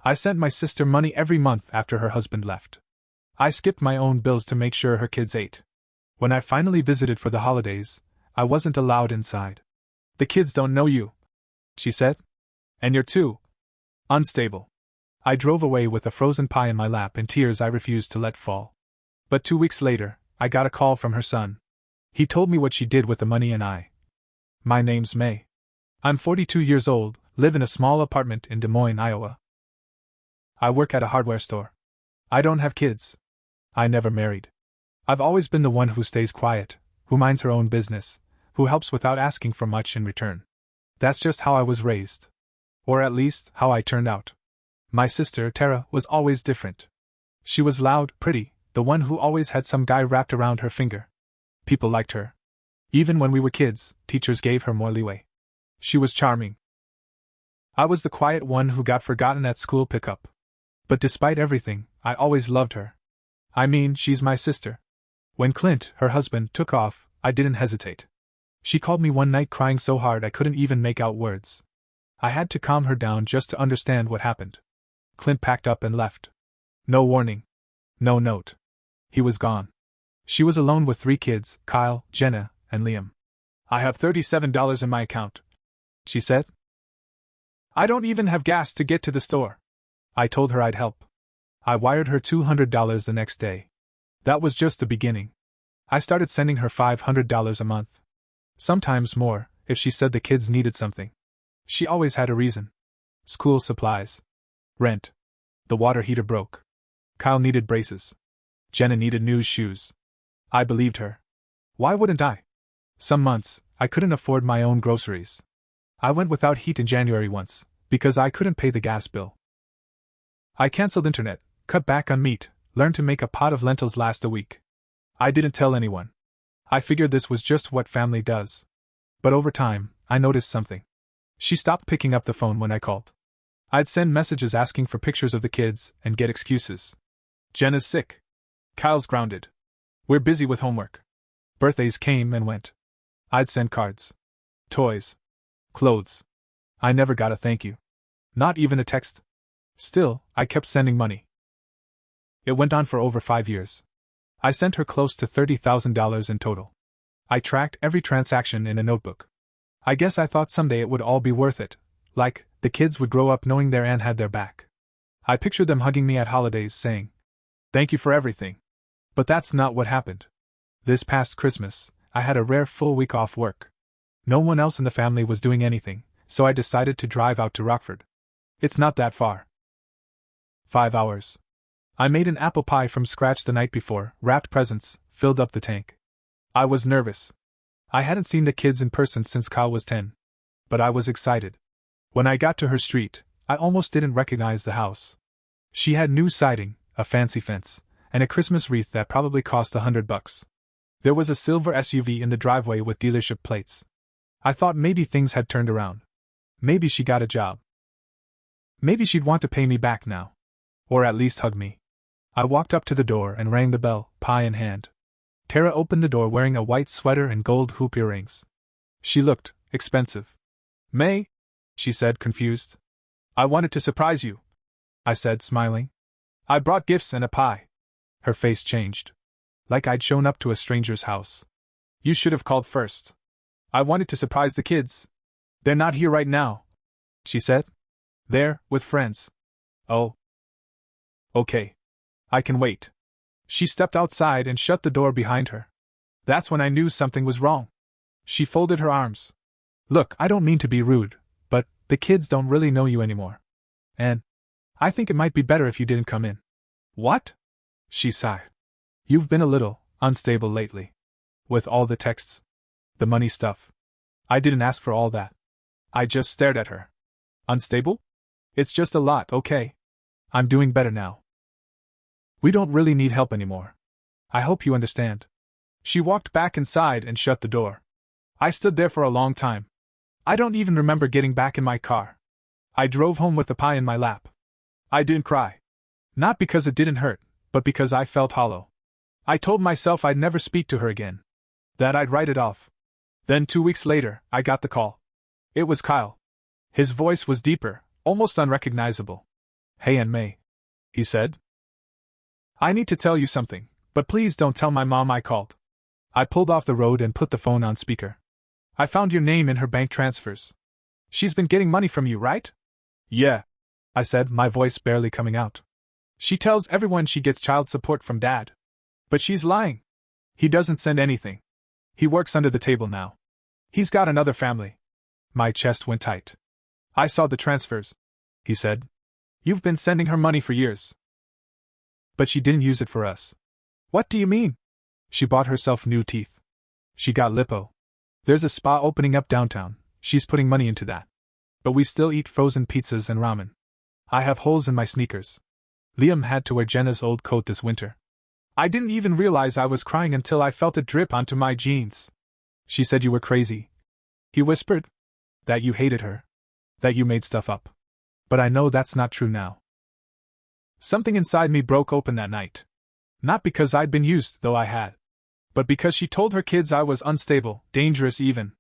I sent my sister money every month after her husband left. I skipped my own bills to make sure her kids ate. When I finally visited for the holidays, I wasn't allowed inside. "The kids don't know you," she said. "And you're too unstable." I drove away with a frozen pie in my lap and tears I refused to let fall. But 2 weeks later, I got a call from her son. He told me what she did with the money and My name's May. I'm 42 years old, live in a small apartment in Des Moines, Iowa. I work at a hardware store. I don't have kids. I never married. I've always been the one who stays quiet, who minds her own business, who helps without asking for much in return. That's just how I was raised. Or at least, how I turned out. My sister, Tara, was always different. She was loud, pretty, the one who always had some guy wrapped around her finger. People liked her. Even when we were kids, teachers gave her more leeway. She was charming. I was the quiet one who got forgotten at school pickup. But despite everything, I always loved her. I mean, she's my sister. When Clint, her husband, took off, I didn't hesitate. She called me one night crying so hard I couldn't even make out words. I had to calm her down just to understand what happened. Clint packed up and left. No warning. No note. He was gone. She was alone with 3 kids, Kyle, Jenna, and Liam. "I have $37 in my account," she said. "I don't even have gas to get to the store." I told her I'd help. I wired her $200 the next day. That was just the beginning. I started sending her $500 a month. Sometimes more, if she said the kids needed something. She always had a reason. School supplies. Rent. The water heater broke. Kyle needed braces. Jenna needed new shoes. I believed her. Why wouldn't I? Some months, I couldn't afford my own groceries. I went without heat in January once, because I couldn't pay the gas bill. I canceled internet, cut back on meat, learned to make a pot of lentils last a week. I didn't tell anyone. I figured this was just what family does. But over time, I noticed something. She stopped picking up the phone when I called. I'd send messages asking for pictures of the kids and get excuses. "Jenna's sick. Kyle's grounded. We're busy with homework." Birthdays came and went. I'd send cards. Toys. Clothes. I never got a thank you. Not even a text. Still, I kept sending money. It went on for over 5 years. I sent her close to $30,000 in total. I tracked every transaction in a notebook. I guess I thought someday it would all be worth it, like, the kids would grow up knowing their aunt had their back. I pictured them hugging me at holidays saying, "Thank you for everything." But that's not what happened. This past Christmas, I had a rare full week off work. No one else in the family was doing anything, so I decided to drive out to Rockford. It's not that far. 5 hours. I made an apple pie from scratch the night before, wrapped presents, filled up the tank. I was nervous. I hadn't seen the kids in person since Kyle was 10. But I was excited. When I got to her street, I almost didn't recognize the house. She had new siding, a fancy fence, and a Christmas wreath that probably cost $100. There was a silver SUV in the driveway with dealership plates. I thought maybe things had turned around. Maybe she got a job. Maybe she'd want to pay me back now. Or at least hug me. I walked up to the door and rang the bell, pie in hand. Tara opened the door wearing a white sweater and gold hoop earrings. She looked expensive. "May?" she said, confused. "I wanted to surprise you," I said, smiling. "I brought gifts and a pie." Her face changed. Like I'd shown up to a stranger's house. "You should have called first. I wanted to surprise the kids. They're not here right now," she said. "They're with friends." "Oh. Okay. I can wait." She stepped outside and shut the door behind her. That's when I knew something was wrong. She folded her arms. "Look, I don't mean to be rude, but the kids don't really know you anymore. And I think it might be better if you didn't come in." "What?" she sighed. "You've been a little unstable lately. With all the texts. The money stuff. I didn't ask for all that." I just stared at her. "Unstable? It's just a lot, okay? I'm doing better now. We don't really need help anymore. I hope you understand." She walked back inside and shut the door. I stood there for a long time. I don't even remember getting back in my car. I drove home with the pie in my lap. I didn't cry. Not because it didn't hurt, but because I felt hollow. I told myself I'd never speak to her again. That I'd write it off. Then 2 weeks later, I got the call. It was Kyle. His voice was deeper, almost unrecognizable. "Hey Aunt May," he said. "I need to tell you something, but please don't tell my mom I called." I pulled off the road and put the phone on speaker. "I found your name in her bank transfers. She's been getting money from you, right?" "Yeah," I said, my voice barely coming out. "She tells everyone she gets child support from Dad. But she's lying. He doesn't send anything. He works under the table now. He's got another family." My chest went tight. "I saw the transfers," he said. "You've been sending her money for years." "But she didn't use it for us." "What do you mean?" "She bought herself new teeth. She got lipo. There's a spa opening up downtown, she's putting money into that. But we still eat frozen pizzas and ramen. I have holes in my sneakers. Liam had to wear Jenna's old coat this winter. I didn't even realize I was crying until I felt it drip onto my jeans." "She said you were crazy," he whispered. "That you hated her. That you made stuff up. But I know that's not true now." Something inside me broke open that night. Not because I'd been used, though I had. But because she told her kids I was unstable, dangerous even.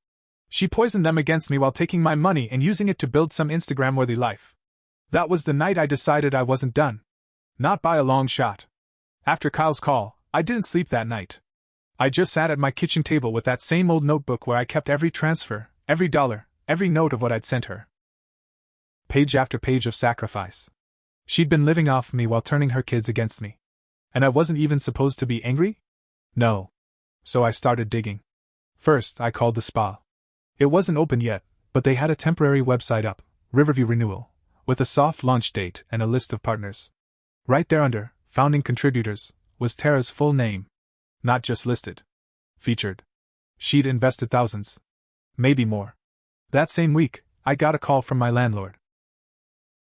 She poisoned them against me while taking my money and using it to build some Instagram-worthy life. That was the night I decided I wasn't done. Not by a long shot. After Kyle's call, I didn't sleep that night. I just sat at my kitchen table with that same old notebook where I kept every transfer, every dollar, every note of what I'd sent her. Page after page of sacrifice. She'd been living off me while turning her kids against me. And I wasn't even supposed to be angry? No. So I started digging. First, I called the spa. It wasn't open yet, but they had a temporary website up, Riverview Renewal, with a soft launch date and a list of partners. Right there under, founding contributors, was Tara's full name. Not just listed. Featured. She'd invested thousands. Maybe more. That same week, I got a call from my landlord.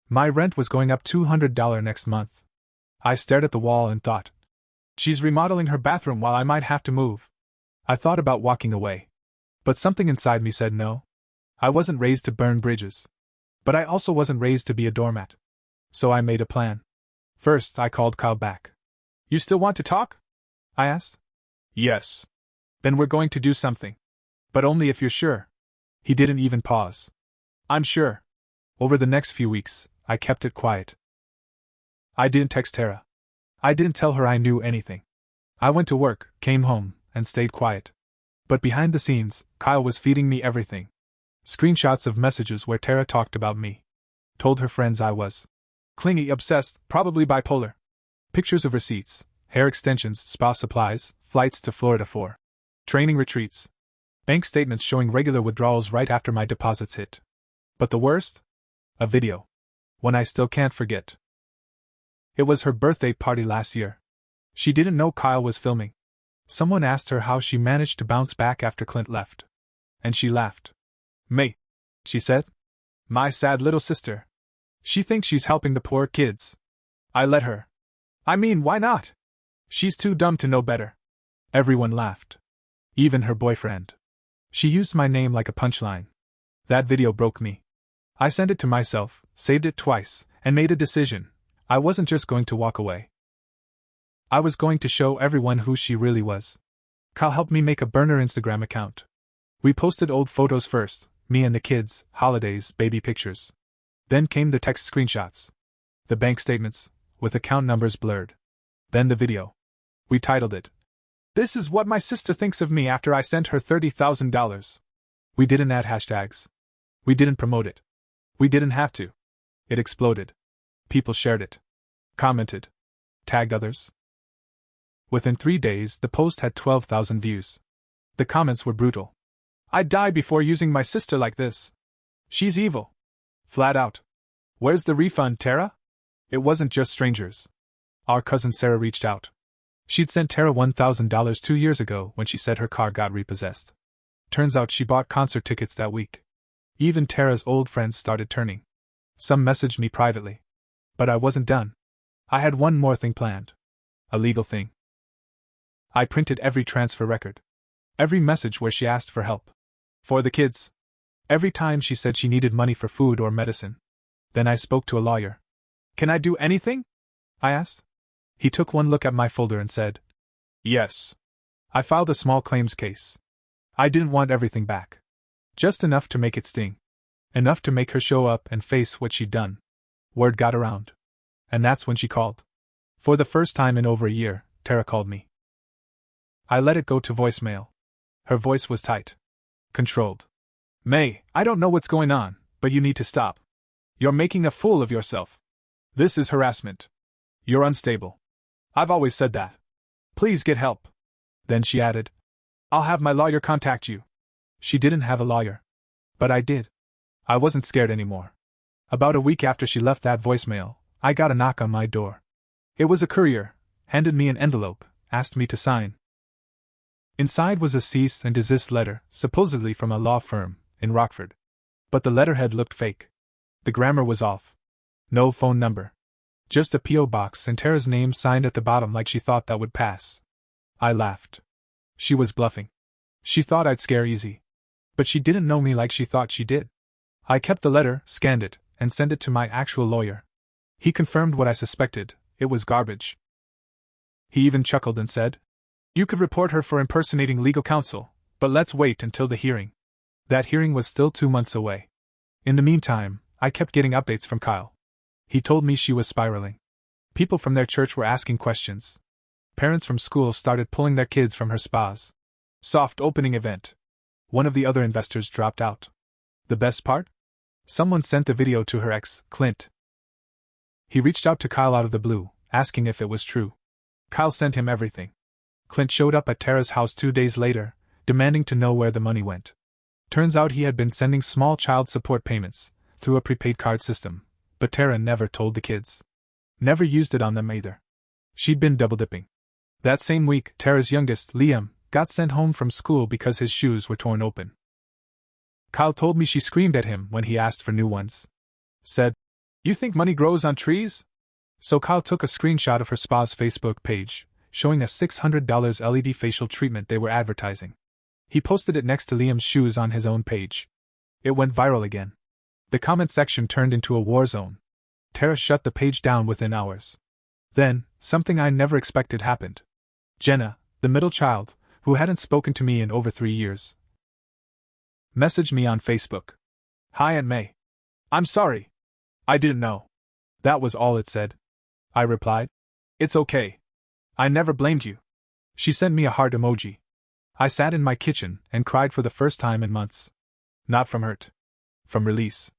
My rent was going up $200 next month. I stared at the wall and thought, she's remodeling her bathroom while I might have to move. I thought about walking away. But something inside me said no. I wasn't raised to burn bridges. But I also wasn't raised to be a doormat. So I made a plan. First, I called Kyle back. "You still want to talk?" I asked. "Yes." "Then we're going to do something. But only if you're sure." He didn't even pause. "I'm sure." Over the next few weeks, I kept it quiet. I didn't text Tara. I didn't tell her I knew anything. I went to work, came home, and stayed quiet. But behind the scenes, Kyle was feeding me everything. Screenshots of messages where Tara talked about me. Told her friends I was clingy, obsessed, probably bipolar. Pictures of receipts, hair extensions, spa supplies, flights to Florida for training retreats. Bank statements showing regular withdrawals right after my deposits hit. But the worst? A video. One I still can't forget. It was her birthday party last year. She didn't know Kyle was filming. Someone asked her how she managed to bounce back after Clint left. And she laughed. "May," she said. "My sad little sister. She thinks she's helping the poor kids. I let her. I mean, why not? She's too dumb to know better." Everyone laughed. Even her boyfriend. She used my name like a punchline. That video broke me. I sent it to myself, saved it twice, and made a decision. I wasn't just going to walk away. I was going to show everyone who she really was. Kyle helped me make a burner Instagram account. We posted old photos first, me and the kids, holidays, baby pictures. Then came the text screenshots. The bank statements, with account numbers blurred. Then the video. We titled it, "This is what my sister thinks of me after I sent her $30,000. We didn't add hashtags. We didn't promote it. We didn't have to. It exploded. People shared it. Commented. Tagged others. Within 3 days, the post had 12,000 views. The comments were brutal. "I'd die before using my sister like this. She's evil. Flat out. Where's the refund, Tara?" It wasn't just strangers. Our cousin Sarah reached out. She'd sent Tara $1,000 2 years ago when she said her car got repossessed. Turns out she bought concert tickets that week. Even Tara's old friends started turning. Some messaged me privately. But I wasn't done. I had one more thing planned. A legal thing. I printed every transfer record. Every message where she asked for help. For the kids. Every time she said she needed money for food or medicine. Then I spoke to a lawyer. "Can I do anything?" I asked. He took one look at my folder and said, "Yes." I filed a small claims case. I didn't want everything back. Just enough to make it sting. Enough to make her show up and face what she'd done. Word got around. And that's when she called. For the first time in over a year, Tara called me. I let it go to voicemail. Her voice was tight. Controlled. May, I don't know what's going on, but you need to stop. You're making a fool of yourself. This is harassment. You're unstable. I've always said that. Please get help. Then she added, I'll have my lawyer contact you. She didn't have a lawyer. But I did. I wasn't scared anymore. About a week after she left that voicemail, I got a knock on my door. It was a courier, handed me an envelope, asked me to sign. Inside was a cease and desist letter, supposedly from a law firm in Rockford. But the letterhead looked fake. The grammar was off. No phone number. Just a P.O. box and Tara's name signed at the bottom like she thought that would pass. I laughed. She was bluffing. She thought I'd scare easy. But she didn't know me like she thought she did. I kept the letter, scanned it, and sent it to my actual lawyer. He confirmed what I suspected. It was garbage. He even chuckled and said, You could report her for impersonating legal counsel, but let's wait until the hearing. That hearing was still 2 months away. In the meantime, I kept getting updates from Kyle. He told me she was spiraling. People from their church were asking questions. Parents from school started pulling their kids from her spas. Soft opening event. One of the other investors dropped out. The best part? Someone sent the video to her ex, Clint. He reached out to Kyle out of the blue, asking if it was true. Kyle sent him everything. Clint showed up at Tara's house 2 days later, demanding to know where the money went. Turns out he had been sending small child support payments through a prepaid card system, but Tara never told the kids. Never used it on them either. She'd been double-dipping. That same week, Tara's youngest, Liam, got sent home from school because his shoes were torn open. Kyle told me she screamed at him when he asked for new ones. Said, You think money grows on trees? So Kyle took a screenshot of her spa's Facebook page, showing a $600 LED facial treatment they were advertising. He posted it next to Liam's shoes on his own page. It went viral again. The comment section turned into a war zone. Tara shut the page down within hours. Then, something I never expected happened. Jenna, the middle child, who hadn't spoken to me in over 3 years, messaged me on Facebook. Hi Aunt May. I'm sorry. I didn't know. That was all it said. I replied. It's okay. I never blamed you. She sent me a heart emoji. I sat in my kitchen and cried for the first time in months. Not from hurt. From release.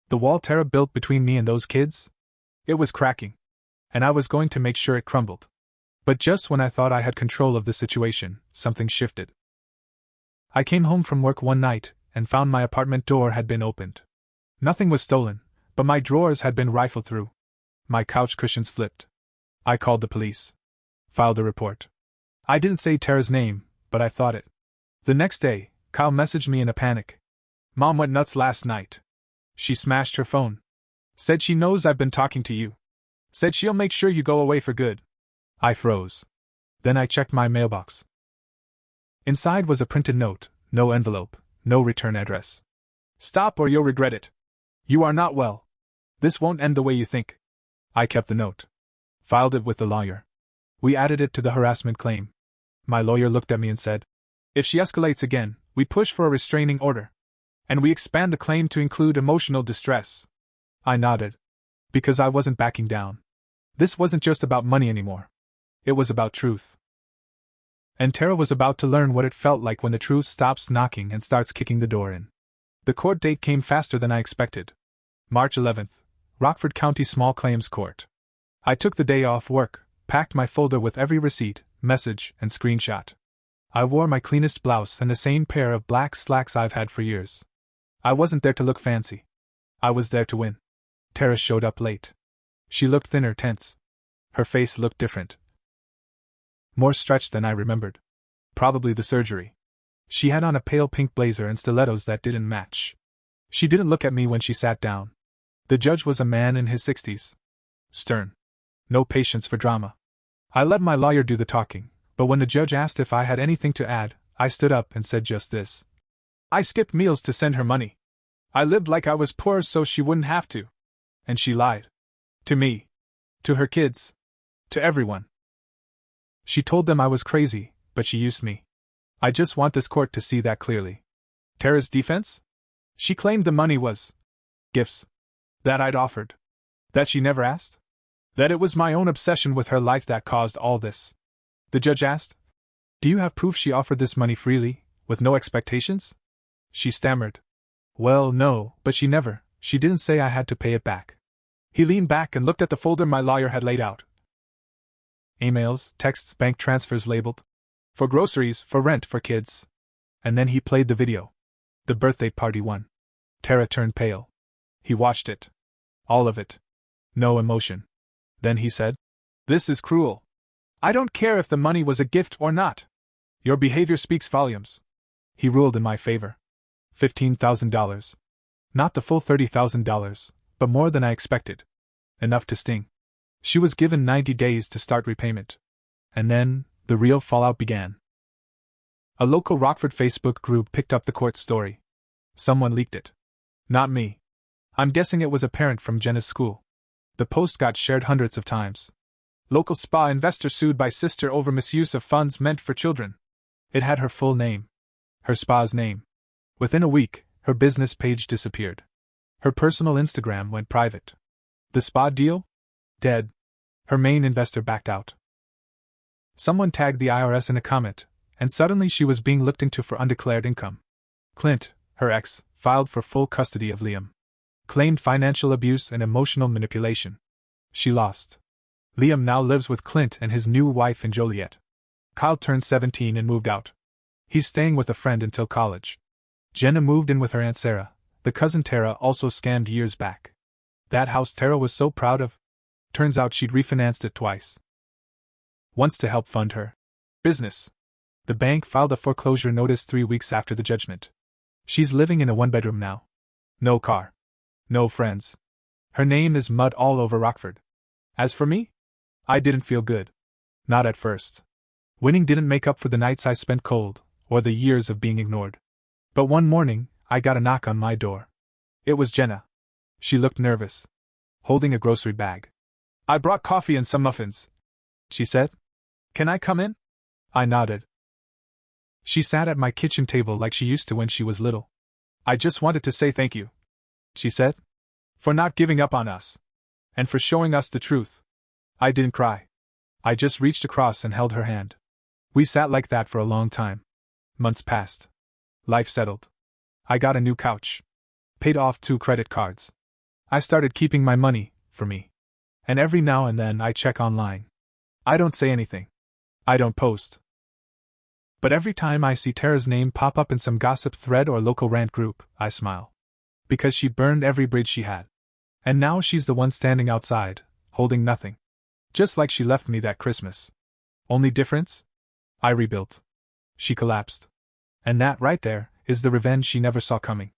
The wall Tara built between me and those kids? It was cracking. And I was going to make sure it crumbled. But just when I thought I had control of the situation, something shifted. I came home from work one night and found my apartment door had been opened. Nothing was stolen, but my drawers had been rifled through. My couch cushions flipped. I called the police. Filed a report. I didn't say Tara's name, but I thought it. The next day, Kyle messaged me in a panic. Mom went nuts last night. She smashed her phone. Said she knows I've been talking to you. Said she'll make sure you go away for good. I froze. Then I checked my mailbox. Inside was a printed note, no envelope, no return address. Stop or you'll regret it. You are not well. This won't end the way you think. I kept the note. Filed it with the lawyer. We added it to the harassment claim. My lawyer looked at me and said, If she escalates again, we push for a restraining order. And we expand the claim to include emotional distress. I nodded. Because I wasn't backing down. This wasn't just about money anymore. It was about truth. And Tara was about to learn what it felt like when the truth stops knocking and starts kicking the door in. The court date came faster than I expected. March 11th, Rockford County Small Claims Court. I took the day off work, packed my folder with every receipt, message, and screenshot. I wore my cleanest blouse and the same pair of black slacks I've had for years. I wasn't there to look fancy. I was there to win. Tara showed up late. She looked thinner, tense. Her face looked different. More stretched than I remembered. Probably the surgery. She had on a pale pink blazer and stilettos that didn't match. She didn't look at me when she sat down. The judge was a man in his 60s. Stern. No patience for drama. I let my lawyer do the talking, but when the judge asked if I had anything to add, I stood up and said just this. I skipped meals to send her money. I lived like I was poor so she wouldn't have to. And she lied. To me. To her kids. To everyone. She told them I was crazy, but she used me. I just want this court to see that clearly. Tara's defense? She claimed the money was gifts. That I'd offered. That she never asked? That it was my own obsession with her life that caused all this. The judge asked, "Do you have proof she offered this money freely, with no expectations?" She stammered, "Well, no, but she didn't say I had to pay it back." He leaned back and looked at the folder my lawyer had laid out. Emails, texts, bank transfers labeled. For groceries, for rent, for kids. And then he played the video. The birthday party one. Tara turned pale. He watched it. All of it. No emotion. Then he said, "This is cruel. I don't care if the money was a gift or not. Your behavior speaks volumes." He ruled in my favor. $15,000. Not the full $30,000, but more than I expected. Enough to sting. She was given 90 days to start repayment. And then, the real fallout began. A local Rockford Facebook group picked up the court story. Someone leaked it. Not me. I'm guessing it was a parent from Jenna's school. The post got shared hundreds of times. Local spa investor sued by sister over misuse of funds meant for children. It had her full name. Her spa's name. Within a week, her business page disappeared. Her personal Instagram went private. The spa deal? Dead. Her main investor backed out. Someone tagged the IRS in a comment, and suddenly she was being looked into for undeclared income. Clint, her ex, filed for full custody of Liam. Claimed financial abuse and emotional manipulation. She lost. Liam now lives with Clint and his new wife in Joliet. Kyle turned 17 and moved out. He's staying with a friend until college. Jenna moved in with her Aunt Sarah. The cousin Tara also scammed years back. That house Tara was so proud of? Turns out she'd refinanced it twice. Once to help fund her business. The bank filed a foreclosure notice 3 weeks after the judgment. She's living in a one-bedroom now. No car. No friends. Her name is mud all over Rockford. As for me? I didn't feel good. Not at first. Winning didn't make up for the nights I spent cold, or the years of being ignored. But one morning, I got a knock on my door. It was Jenna. She looked nervous. Holding a grocery bag. "I brought coffee and some muffins," she said. "Can I come in?" I nodded. She sat at my kitchen table like she used to when she was little. "I just wanted to say thank you," she said, "for not giving up on us. And for showing us the truth." I didn't cry. I just reached across and held her hand. We sat like that for a long time. Months passed. Life settled. I got a new couch. Paid off 2 credit cards. I started keeping my money, for me. And every now and then I check online. I don't say anything. I don't post. But every time I see Tara's name pop up in some gossip thread or local rant group, I smile. Because she burned every bridge she had. And now she's the one standing outside, holding nothing. Just like she left me that Christmas. Only difference? I rebuilt. She collapsed. And that right there is the revenge she never saw coming.